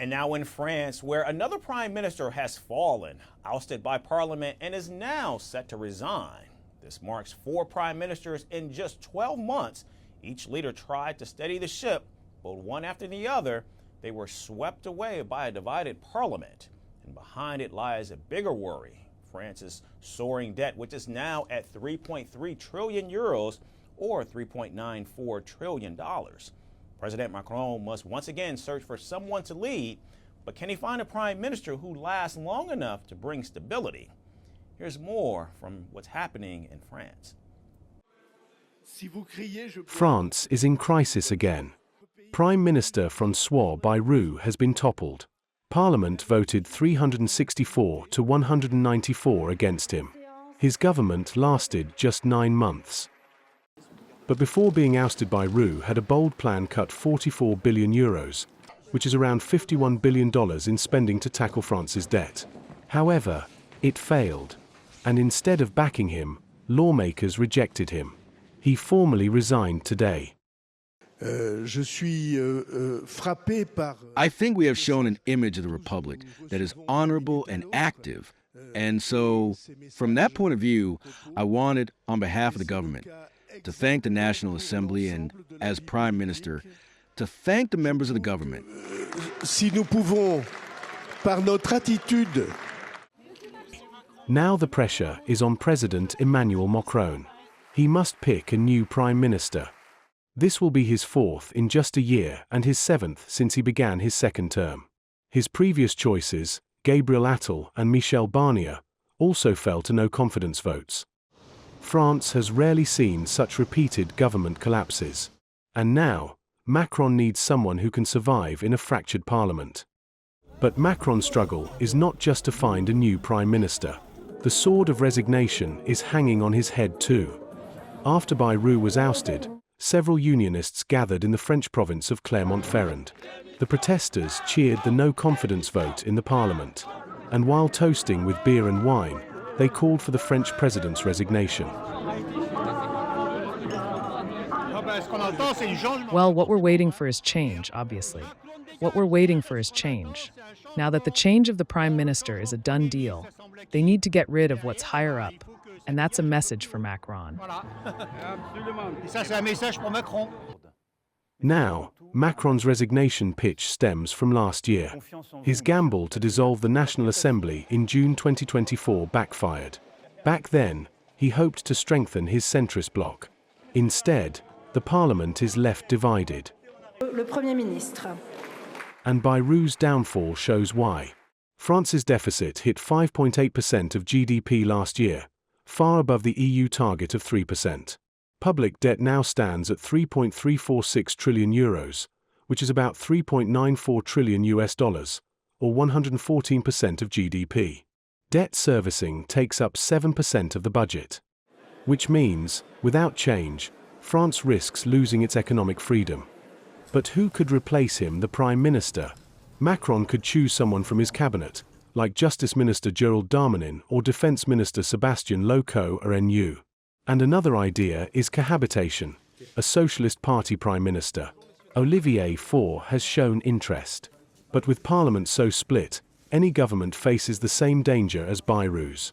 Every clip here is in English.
And now in France, where another prime minister has fallen, ousted by parliament, and is now set to resign. This marks 4 prime ministers in just 12 months. Each leader tried to steady the ship, but one after the other, they were swept away by a divided parliament. And behind it lies a bigger worry: France's soaring debt, which is now at 3.3 trillion euros or $3.94 trillion. President Macron must once again search for someone to lead, but can he find a prime minister who lasts long enough to bring stability? Here's more from what's happening in France. France is in crisis again. Prime Minister Francois Bayrou has been toppled. Parliament voted 364 to 194 against him. His government lasted just 9 months. But before being ousted, Bayrou had a bold plan: cut 44 billion euros, which is around $51 billion in spending to tackle France's debt. However, it failed, and instead of backing him, lawmakers rejected him. He formally resigned today. I think we have shown an image of the Republic that is honorable and active. And so, from that point of view, I wanted, on behalf of the government, to thank the National Assembly and, as Prime Minister, to thank the members of the government. Now the pressure is on President Emmanuel Macron. He must pick a new Prime Minister. This will be his 4th in just a year and his 7th since he began his 2nd term. His previous choices, Gabriel Attal and Michel Barnier, also fell to no confidence votes. France has rarely seen such repeated government collapses. And now, Macron needs someone who can survive in a fractured parliament. But Macron's struggle is not just to find a new prime minister. The sword of resignation is hanging on his head too. After Bayrou was ousted, several unionists gathered in the French province of Clermont-Ferrand. The protesters cheered the no-confidence vote in the parliament. And while toasting with beer and wine, they called for the French president's resignation. Well, what we're waiting for is change, obviously. What we're waiting for is change. Now that the change of the prime minister is a done deal, they need to get rid of what's higher up. And that's a message for Macron. Now, Macron's resignation pitch stems from last year. His gamble to dissolve the National Assembly in June 2024 backfired. Back then, he hoped to strengthen his centrist bloc. Instead, the parliament is left divided. And Bayrou's downfall shows why. France's deficit hit 5.8% of GDP last year, far above the EU target of 3%. Public debt now stands at 3.346 trillion euros, which is about $3.94 trillion US dollars, or 114% of GDP. Debt servicing takes up 7% of the budget. Which means, without change, France risks losing its economic freedom. But who could replace him, the Prime Minister? Macron could choose someone from his cabinet, like Justice Minister Gérald Darmanin or Defense Minister Sébastien Lecornu. And another idea is cohabitation. A Socialist Party Prime Minister, Olivier Faure, has shown interest. But with Parliament so split, any government faces the same danger as Bayrou's.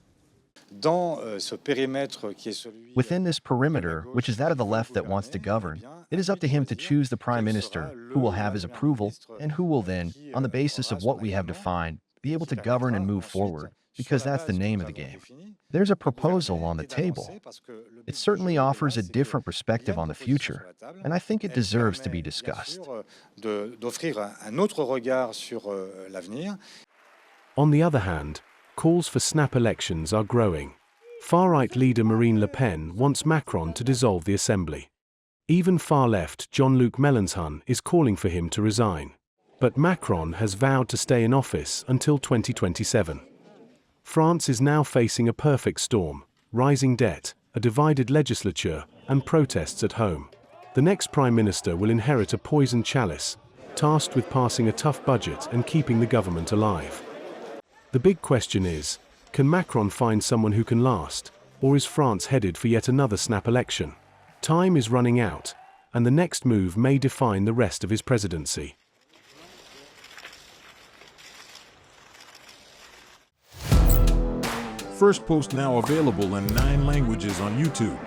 Within this perimeter, which is that of the left that wants to govern, it is up to him to choose the prime minister, who will have his approval, and who will then, on the basis of what we have defined, be able to govern and move forward, because that's the name of the game. There's a proposal on the table. It certainly offers a different perspective on the future, and I think it deserves to be discussed. On the other hand, calls for snap elections are growing. Far-right leader Marine Le Pen wants Macron to dissolve the assembly. Even far-left Jean-Luc Mélenchon is calling for him to resign. But Macron has vowed to stay in office until 2027. France is now facing a perfect storm: rising debt, a divided legislature, and protests at home. The next prime minister will inherit a poisoned chalice, tasked with passing a tough budget and keeping the government alive. The big question is, can Macron find someone who can last, or is France headed for yet another snap election? Time is running out, and the next move may define the rest of his presidency. Firstpost now available in 9 languages on YouTube.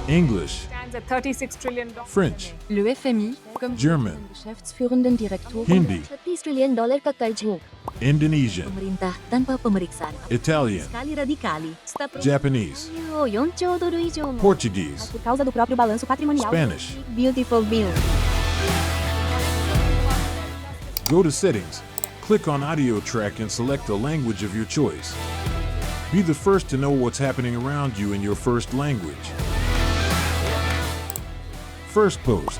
English, Stands at $36 trillion. French, Le FMI, comme German, Geschäftsführenden Direktor, Hindi, $30 trillion ka karjo. Indonesian, Pemerintah tanpa pemeriksaan. Italian, Skali radikali. Japanese, 4 兆ドル以上の Portuguese, por causa do próprio balanço patrimonial. Spanish. Beautiful bill. Go to Settings, click on Audio Track and select the language of your choice. Be the first to know what's happening around you in your first language. Firstpost.